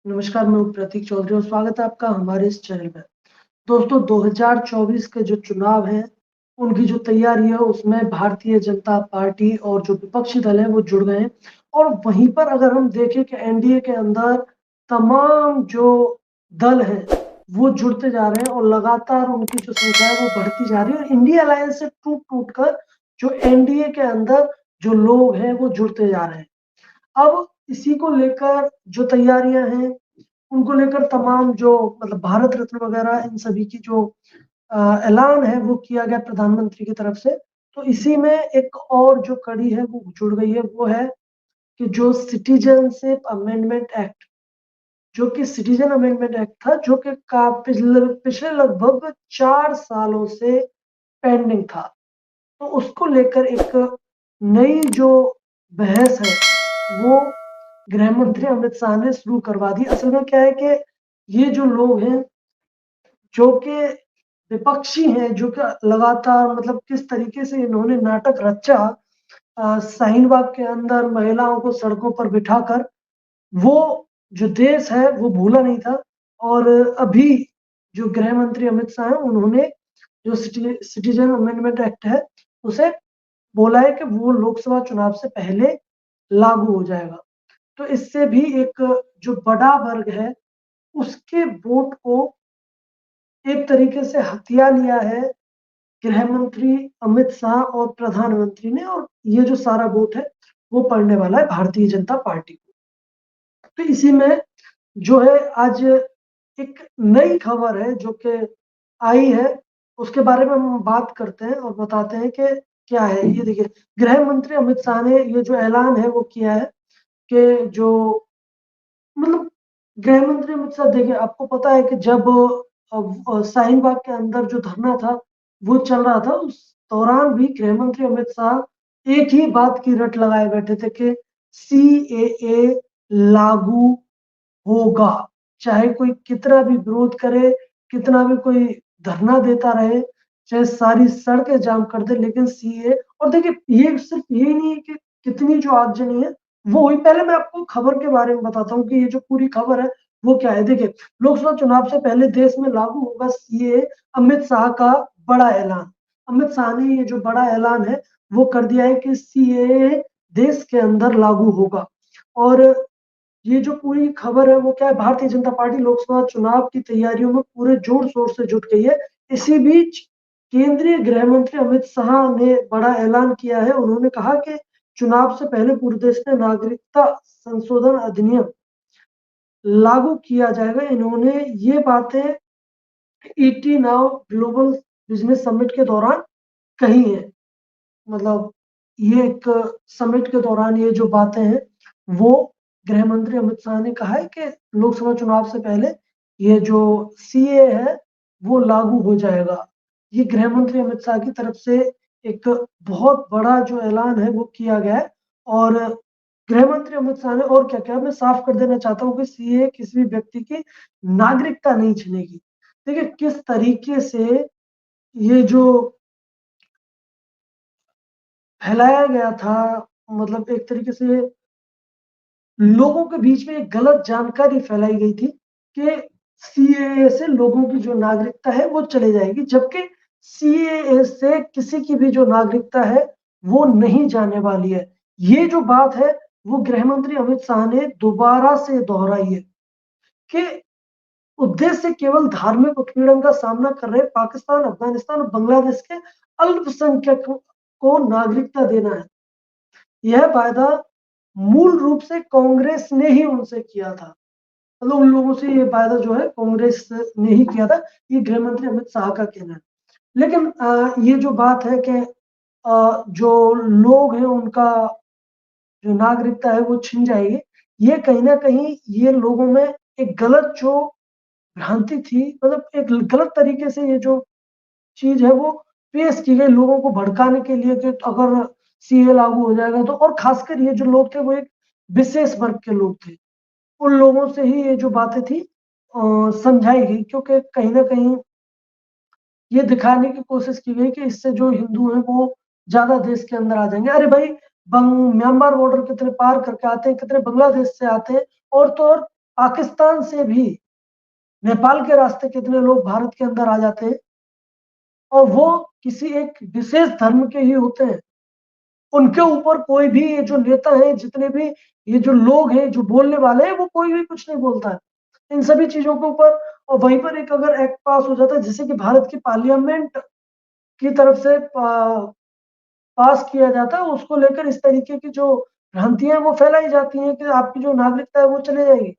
नमस्कार, मैं हूँ प्रतीक चौधरी और स्वागत है आपका हमारे इस चैनल में। दोस्तों 2024 के जो चुनाव हैं, उनकी जो तैयारी है उसमें भारतीय जनता पार्टी और जो विपक्षी दल है वो जुड़ गए हैं। और वहीं पर अगर हम देखें कि एनडीए के अंदर तमाम जो दल हैं वो जुड़ते जा रहे हैं और लगातार उनकी जो संख्या है वो बढ़ती जा रही है और इंडिया अलायंस से टूट-टूट कर जो एनडीए के अंदर जो लोग हैं वो जुड़ते जा रहे हैं। अब इसी को लेकर जो तैयारियां हैं उनको लेकर तमाम जो मतलब भारत रत्न वगैरह इन सभी की जो ऐलान है वो किया गया प्रधानमंत्री की तरफ से। तो इसी में एक और जो कड़ी है वो जुड़ गई है, वो है कि जो सिटीजनशिप अमेंडमेंट एक्ट, जो कि सिटीजन अमेंडमेंट एक्ट था, जो कि पिछले लगभग 4 सालों से पेंडिंग था। तो उसको लेकर एक नई जो बहस है वो गृह मंत्री अमित शाह ने शुरू करवा दी। असल में क्या है कि ये जो लोग हैं जो कि विपक्षी हैं, जो कि लगातार मतलब किस तरीके से इन्होंने नाटक रचा शाहीन बाग के अंदर महिलाओं को सड़कों पर बिठाकर, वो जो देश है वो भूला नहीं था। और अभी जो गृह मंत्री अमित शाह हैं उन्होंने जो सिटीजन अमेंडमेंट एक्ट है उसे बोला है कि वो लोकसभा चुनाव से पहले लागू हो जाएगा। तो इससे भी एक जो बड़ा वर्ग है उसके वोट को एक तरीके से हथिया लिया है गृह मंत्री अमित शाह और प्रधानमंत्री ने, और ये जो सारा वोट है वो पड़ने वाला है भारतीय जनता पार्टी को। तो इसी में जो है आज एक नई खबर है जो कि आई है, उसके बारे में हम बात करते हैं और बताते हैं कि क्या है। ये देखिए, गृह मंत्री अमित शाह ने ये जो ऐलान है वो किया है कि जो मतलब गृह मंत्री अमित शाह, देखिए आपको पता है कि जब शाहीन बाग के अंदर जो धरना था वो चल रहा था, उस दौरान भी गृह मंत्री अमित शाह एक ही बात की रट लगाए बैठे थे कि सीएए लागू होगा, चाहे कोई कितना भी विरोध करे, कितना भी कोई धरना देता रहे, चाहे सारी सड़कें जाम कर दे, लेकिन सीए। और देखिए, ये सिर्फ यही नहीं है कि कितनी जो आगजनी है वो हुई। पहले मैं आपको खबर के बारे में बताता हूँ कि ये जो पूरी खबर है वो क्या है। देखिए, लोकसभा चुनाव से पहले देश में लागू होगा सीए, अमित शाह का बड़ा ऐलान। अमित शाह ने ये जो बड़ा ऐलान है वो कर दिया है कि सीए देश के अंदर लागू होगा। और ये जो पूरी खबर है वो क्या है, भारतीय जनता पार्टी लोकसभा चुनाव की तैयारियों में पूरे जोर शोर से जुट गई है। इसी बीच केंद्रीय गृह मंत्री अमित शाह ने बड़ा ऐलान किया है। उन्होंने कहा कि चुनाव से पहले पूरे देश में नागरिकता संशोधन अधिनियम लागू किया जाएगा। इन्होंने ये बातें ET now global business summit के दौरान कही है। मतलब ये एक समिट के दौरान ये जो बातें हैं वो गृह मंत्री अमित शाह ने कहा है कि लोकसभा चुनाव से पहले ये जो सीए है वो लागू हो जाएगा। ये गृह मंत्री अमित शाह की तरफ से एक बहुत बड़ा जो ऐलान है वो किया गया है। और गृह मंत्री अमित शाह ने और क्या क्या, मैं साफ कर देना चाहता हूँ कि सीए किसी भी व्यक्ति की नागरिकता नहीं छीनेगी। देखिए किस तरीके से ये जो फैलाया गया था, मतलब एक तरीके से लोगों के बीच में एक गलत जानकारी फैलाई गई थी कि सीएए से लोगों की जो नागरिकता है वो चली जाएगी, जबकि सीएए से किसी की भी जो नागरिकता है वो नहीं जाने वाली है। ये जो बात है वो गृह मंत्री अमित शाह ने दोबारा से दोहराई है कि उद्देश्य केवल धार्मिक उत्पीड़न का सामना कर रहे पाकिस्तान, अफगानिस्तान और बांग्लादेश के अल्पसंख्यकों को नागरिकता देना है। यह वायदा मूल रूप से कांग्रेस ने ही उनसे किया था। मतलब उन लोगों से ये वायदा जो है कांग्रेस ने ही किया था, ये गृह मंत्री अमित शाह का कहना है। लेकिन ये जो बात है कि जो लोग हैं उनका जो नागरिकता है वो छिन जाएगी, ये कहीं ना कहीं ये लोगों में एक गलत जो भ्रांति थी, मतलब एक गलत तरीके से ये जो चीज है वो पेश की गई लोगों को भड़काने के लिए कि अगर सीए लागू हो जाएगा तो। और खासकर ये जो लोग थे वो एक विशेष वर्ग के लोग थे, उन लोगों से ही ये जो बातें थी समझाई गई, क्योंकि कहीं ना कहीं ये दिखाने की कोशिश की गई कि इससे जो हिंदू हैं वो ज्यादा देश के अंदर आ जाएंगे। अरे भाई, म्यांमार बॉर्डर कितने पार करके आते हैं, कितने बांग्लादेश से आते हैं, और तो और पाकिस्तान से भी नेपाल के रास्ते कितने लोग भारत के अंदर आ जाते हैं, और वो किसी एक विशेष धर्म के ही होते हैं। उनके ऊपर कोई भी, ये जो नेता हैं, जितने भी ये जो लोग हैं, जो बोलने वाले हैं, वो कोई भी कुछ नहीं बोलता है इन सभी चीजों के ऊपर। और वहीं पर एक अगर एक्ट पास हो जाता है, जैसे कि भारत की पार्लियामेंट की तरफ से पास किया जाता है, उसको लेकर इस तरीके की जो भ्रांतियां वो फैलाई जाती हैं कि आपकी जो नागरिकता है वो चले जाएगी।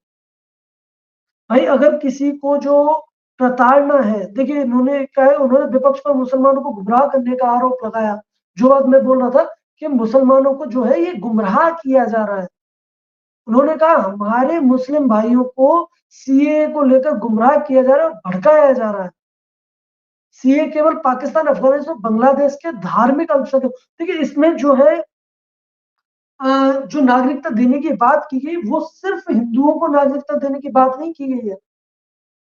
भाई अगर किसी को जो प्रताड़ना है, देखिए इन्होंने क्या है, उन्होंने विपक्ष पर मुसलमानों को गुमराह करने का आरोप लगाया। जो बात मैं बोल रहा था कि मुसलमानों को जो है ये गुमराह किया जा रहा है, उन्होंने कहा हमारे मुस्लिम भाइयों को सीए को लेकर गुमराह किया जा रहा है, भड़काया जा रहा है। सीए केवल पाकिस्तान, अफगानिस्तान, बांग्लादेश के धार्मिक अल्पसंख्यक, देखिए इसमें जो है जो नागरिकता देने की बात की गई, वो सिर्फ हिंदुओं को नागरिकता देने की बात नहीं की गई है।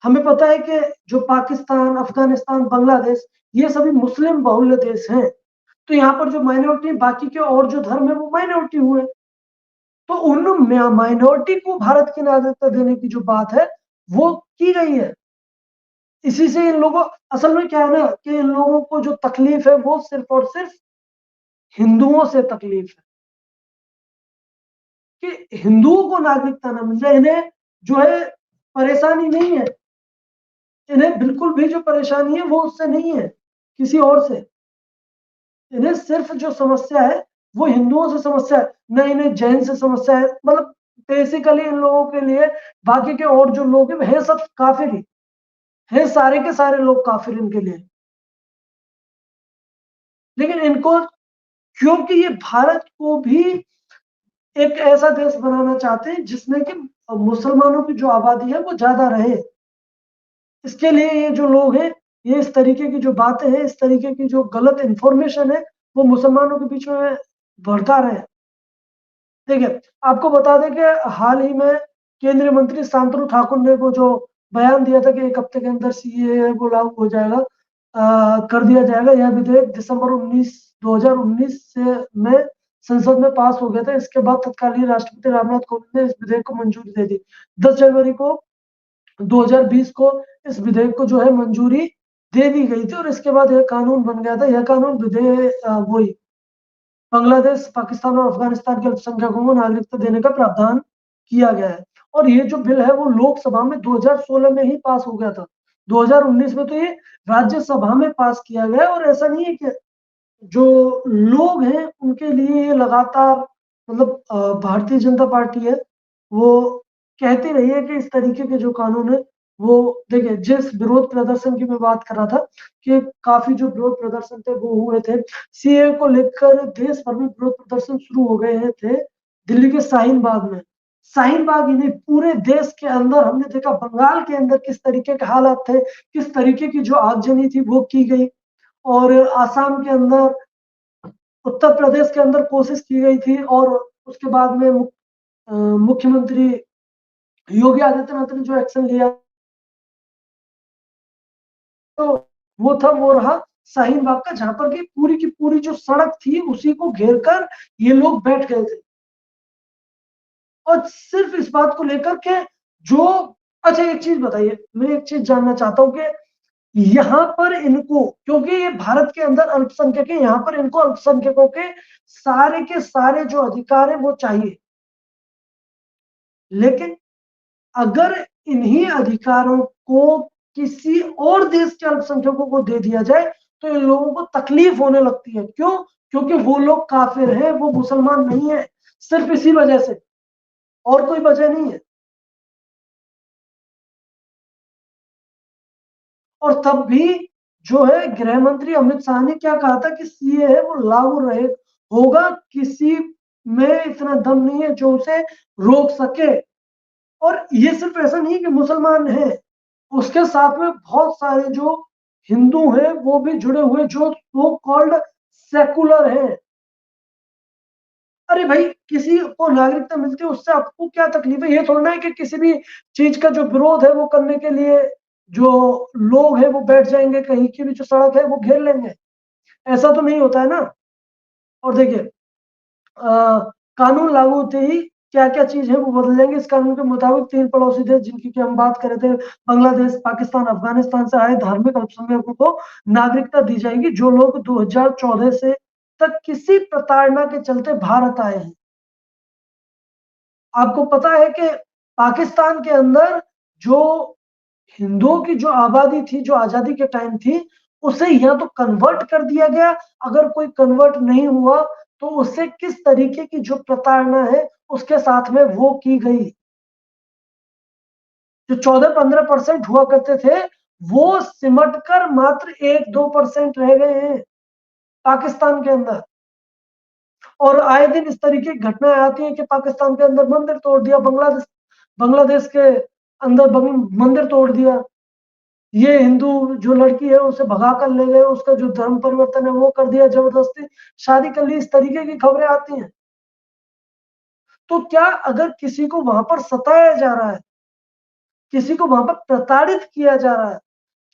हमें पता है कि जो पाकिस्तान, अफगानिस्तान, बांग्लादेश, ये सभी मुस्लिम बहुल्य देश हैं। तो यहाँ पर जो माइनॉरिटी, बाकी के और जो धर्म है वो माइनॉरिटी हुए, तो उन माइनॉरिटी को भारत की नागरिकता देने की जो बात है वो की गई है। इसी से इन लोगों, असल में क्या है ना कि इन लोगों को जो तकलीफ है वो सिर्फ और सिर्फ हिंदुओं से तकलीफ है कि हिंदुओं को नागरिकता ना मिल जाए। इन्हें जो है परेशानी नहीं है, इन्हें बिल्कुल भी जो परेशानी है वो उससे नहीं है, किसी और से। इन्हें सिर्फ जो समस्या है वो हिंदुओं से समस्या है, न इन्हें जैन से समस्या है। मतलब बेसिकली इन लोगों के लिए बाकी के और जो लोग हैं है सब काफिर ही है, सारे के सारे लोग काफिर इनके लिए। लेकिन इनको, क्योंकि ये भारत को भी एक ऐसा देश बनाना चाहते हैं जिसमें कि मुसलमानों की जो आबादी है वो ज्यादा रहे, इसके लिए ये जो लोग हैं, ये इस तरीके की जो बातें हैं, इस तरीके की जो गलत इंफॉर्मेशन है वो मुसलमानों के बीच में भड़का रहे हैं। देखिए आपको बता दें कि हाल ही में केंद्रीय मंत्री शांतनु ठाकुर ने वो जो बयान दिया था कि एक हफ्ते के अंदर सीए वो लागू हो जाएगा, कर दिया जाएगा। यह विधेयक दिसंबर 2019 से में संसद में पास हो गया था। इसके बाद तत्कालीन राष्ट्रपति रामनाथ कोविंद ने इस विधेयक को मंजूरी दे दी। 10 जनवरी को 2020 को इस विधेयक को जो है मंजूरी दे दी गई थी, और इसके बाद यह कानून बन गया था। यह कानून विधेयक वही बांग्लादेश, पाकिस्तान और अफगानिस्तान के अल्पसंख्यकों को नागरिकता देने का प्रावधान किया गया है। और ये जो बिल है वो लोकसभा में 2016 में ही पास हो गया था। 2019 में तो ये राज्यसभा में पास किया गया है। और ऐसा नहीं है कि जो लोग हैं उनके लिए ये लगातार, मतलब भारतीय जनता पार्टी है वो कहती रही है कि इस तरीके के जो कानून है वो, देखिए जिस विरोध प्रदर्शन की मैं बात कर रहा था कि काफी जो विरोध प्रदर्शन थे वो हुए थे सीए को लेकर, देश भर में विरोध प्रदर्शन शुरू हो गए थे। दिल्ली के शाहीन बाग में, शाहीन बाग ही नहीं पूरे देश के अंदर हमने देखा, बंगाल के अंदर किस तरीके के हालात थे, किस तरीके की जो आगजनी थी वो की गई। और आसाम के अंदर, उत्तर प्रदेश के अंदर कोशिश की गई थी, और उसके बाद में मुख्यमंत्री योगी आदित्यनाथ ने जो एक्शन लिया, तो वो था, वो रहा शाहीन बाग का, जहां पर की पूरी जो सड़क थी उसी को घेर कर ये लोग बैठ गए थे। और सिर्फ इस बात को लेकर के जो, अच्छा एक चीज बताइए, मैं एक चीज जानना चाहता हूँ कि यहाँ पर इनको, क्योंकि ये भारत के अंदर अल्पसंख्यक है, यहाँ पर इनको अल्पसंख्यकों के सारे जो अधिकार है वो चाहिए। लेकिन अगर इन्हीं अधिकारों को किसी और देश के अल्पसंख्यकों को दे दिया जाए तो इन लोगों को तकलीफ होने लगती है। क्यों? क्योंकि वो लोग काफिर हैं, वो मुसलमान नहीं है, सिर्फ इसी वजह से, और कोई वजह नहीं है। और तब भी जो है गृह मंत्री अमित शाह ने क्या कहा था कि सीए है वो लागू रहे होगा, किसी में इतना दम नहीं है जो उसे रोक सके। और ये सिर्फ ऐसा नहीं कि मुसलमान है, उसके साथ में बहुत सारे जो हिंदू हैं वो भी जुड़े हुए, जो सो कॉल्ड सेकुलर हैं। अरे भाई किसी को नागरिकता मिलती है उससे आपको क्या तकलीफ है? ये थोड़ा ना है कि किसी भी चीज का जो विरोध है वो करने के लिए जो लोग हैं वो बैठ जाएंगे, कहीं की भी जो सड़क है वो घेर लेंगे, ऐसा तो नहीं होता है ना। और देखिए कानून लागू होते ही क्या क्या चीज है वो बदल जाएंगे। इस कानून के मुताबिक 3 पड़ोसी देश जिनकी की हम बात कर रहे थे, बांग्लादेश, पाकिस्तान, अफगानिस्तान से आए धार्मिक अल्पसंख्यकों को नागरिकता दी जाएगी जो लोग 2014 से तक किसी प्रताड़ना के चलते भारत आए हैं। आपको पता है कि पाकिस्तान के अंदर जो हिंदुओं की जो आबादी थी, जो आजादी के टाइम थी, उसे या तो कन्वर्ट कर दिया गया, अगर कोई कन्वर्ट नहीं हुआ तो उससे किस तरीके की जो प्रताड़ना है उसके साथ में वो की गई। जो 14-15% हुआ करते थे वो सिमट कर मात्र 1-2% रह गए हैं पाकिस्तान के अंदर। और आए दिन इस तरीके की घटनाएं आती हैं कि पाकिस्तान के अंदर मंदिर तोड़ दिया, बांग्लादेश बांग्लादेश के अंदर मंदिर तोड़ दिया, ये हिंदू जो लड़की है उसे भगा कर ले गए, उसका जो धर्म परिवर्तन है वो कर दिया, जबरदस्ती शादी कर ली, इस तरीके की खबरें आती हैं। तो क्या अगर किसी को वहां पर सताया जा रहा है, किसी को वहां पर प्रताड़ित किया जा रहा है,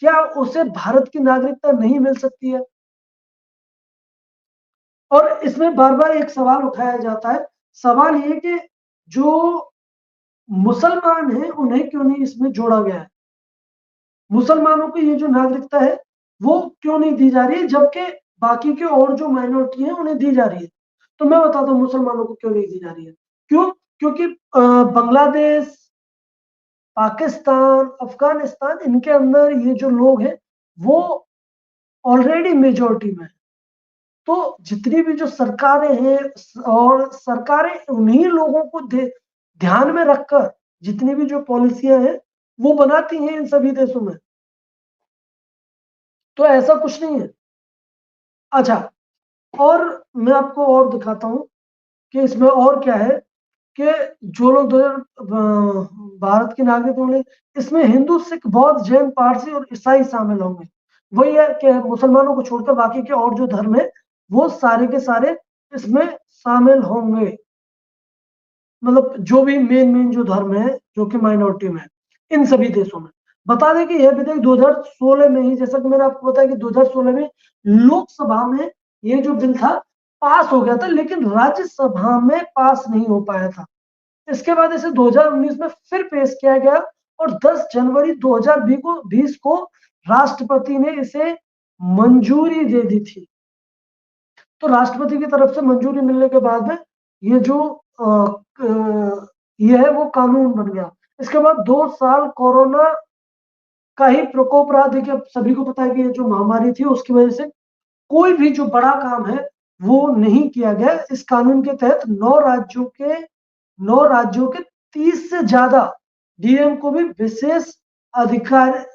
क्या उसे भारत की नागरिकता नहीं मिल सकती है? और इसमें बार बार एक सवाल उठाया जाता है, सवाल ये कि जो मुसलमान हैं उन्हें क्यों नहीं इसमें जोड़ा गया है, मुसलमानों को ये जो नागरिकता है वो क्यों नहीं दी जा रही है, जबकि बाकी के और जो माइनॉरिटी है उन्हें दी जा रही है। तो मैं बताता हूँ मुसलमानों को क्यों नहीं दी जा रही है। क्यों? क्योंकि बांग्लादेश, पाकिस्तान, अफगानिस्तान, इनके अंदर ये जो लोग हैं वो ऑलरेडी मेजोरिटी में है। तो जितनी भी जो सरकारें हैं और सरकारें उन्हीं लोगों को ध्यान में रखकर जितनी भी जो पॉलिसियां हैं वो बनाती हैं इन सभी देशों में। तो ऐसा कुछ नहीं है। अच्छा, और मैं आपको और दिखाता हूं कि इसमें और क्या है कि जो लोग भारत के नागरिक होंगे इसमें हिंदू, सिख, बौद्ध, जैन, पारसी और ईसाई शामिल होंगे। वही है कि मुसलमानों को छोड़कर बाकी के और जो धर्म है वो सारे के सारे इसमें शामिल होंगे। मतलब जो भी मेन मेन जो धर्म है जो कि माइनॉरिटी में है इन सभी देशों में। बता दें कि यह विधेयक 2016 में ही, जैसा कि मैंने आपको बताया कि 2016 में लोकसभा में ये जो बिल था पास हो गया था, लेकिन राज्यसभा में पास नहीं हो पाया था। इसके बाद इसे 2019 में फिर पेश किया गया और 10 जनवरी 2020 को राष्ट्रपति ने इसे मंजूरी दे दी थी। तो राष्ट्रपति की तरफ से मंजूरी मिलने के बाद में ये जो ये है वो कानून बन गया। इसके बाद 2 साल कोरोना का ही प्रकोप रहा। देखिए सभी को पता है कि ये जो महामारी थी उसकी वजह से कोई भी जो बड़ा काम है वो नहीं किया गया। इस कानून के तहत 9 राज्यों के 30 से ज्यादा डीएम को भी विशेष अधिकार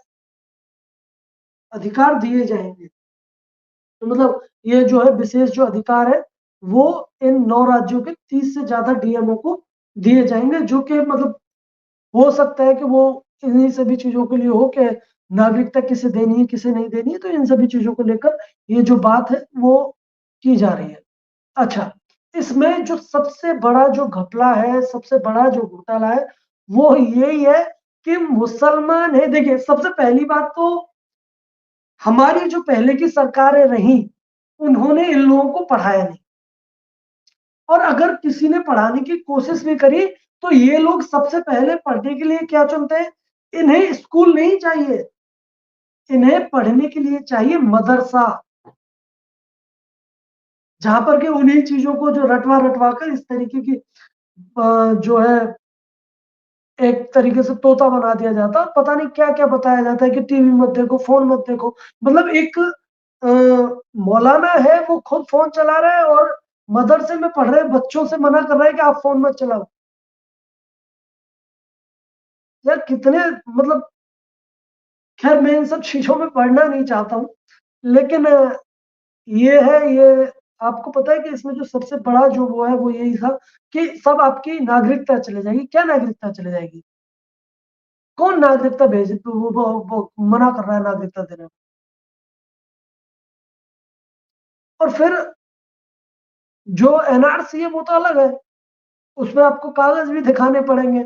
अधिकार दिए जाएंगे। तो मतलब ये जो है विशेष जो अधिकार है वो इन 9 राज्यों के 30 से ज्यादा डीएमओ को दिए जाएंगे, जो कि मतलब हो सकता है कि वो इन्हीं सभी चीजों के लिए हो कि नागरिकता किसे देनी है किसे नहीं देनी है। तो इन सभी चीजों को लेकर ये जो बात है वो की जा रही है। अच्छा, इसमें जो सबसे बड़ा जो घपला है, सबसे बड़ा जो घोटाला है वो यही है कि मुसलमान है। देखिए सबसे पहली बात तो हमारी जो पहले की सरकारें रही उन्होंने इन लोगों को पढ़ाया नहीं, और अगर किसी ने पढ़ाने की कोशिश भी करी तो ये लोग सबसे पहले पढ़ने के लिए क्या चुनते हैं, इन्हें स्कूल नहीं चाहिए, इन्हें पढ़ने के लिए चाहिए मदरसा, जहां पर के उन्हीं चीजों को जो रटवा रटवा कर इस तरीके की जो है एक तरीके से तोता बना दिया जाता है। पता नहीं क्या क्या बताया जाता है कि टीवी मत देखो, फोन मत देखो। मतलब एक मौलाना है वो खुद फोन चला रहा है और मदरसे में पढ़ रहे बच्चों से मना कर रहा है कि आप फोन मत चलाओ। यार कितने मतलब, खैर मैं इन सब चीजों में पढ़ना नहीं चाहता हूँ, लेकिन ये है ये आपको पता है कि इसमें जो सबसे बड़ा जो वो है वो यही था कि सब आपकी नागरिकता चले जाएगी। क्या नागरिकता चले जाएगी? कौन नागरिकता भेज वो मना कर रहा है नागरिकता देने में? और फिर जो एनआरसी है वो तो अलग है, उसमें आपको कागज भी दिखाने पड़ेंगे,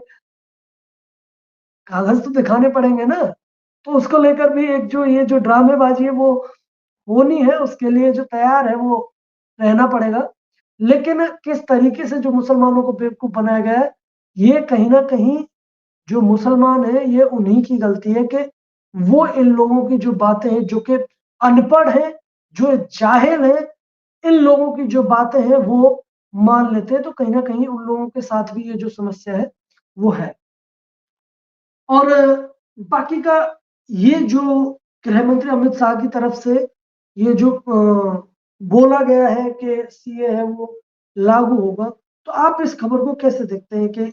कागज तो दिखाने पड़ेंगे ना। तो उसको लेकर भी एक जो ये जो ड्रामेबाजी है वो होनी है, उसके लिए जो तैयार है वो रहना पड़ेगा। लेकिन किस तरीके से जो मुसलमानों को बेवकूफ बनाया गया है, ये कहीं ना कहीं जो मुसलमान है ये उन्हीं की गलती है कि वो इन लोगों की जो बातें हैं, जो कि अनपढ़ हैं, जो जाहिल हैं, इन लोगों की जो बातें हैं वो मान लेते हैं। तो कहीं ना कहीं उन लोगों के साथ भी ये जो समस्या है वो है। और बाकी का ये जो गृह मंत्री अमित शाह की तरफ से ये जो बोला गया है कि सीए है वो लागू होगा, तो आप इस खबर को कैसे देखते हैं कि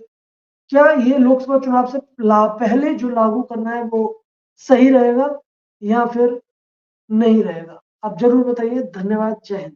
क्या ये लोकसभा चुनाव से पहले जो लागू करना है वो सही रहेगा या फिर नहीं रहेगा? आप जरूर बताइए। धन्यवाद। जय हिंद।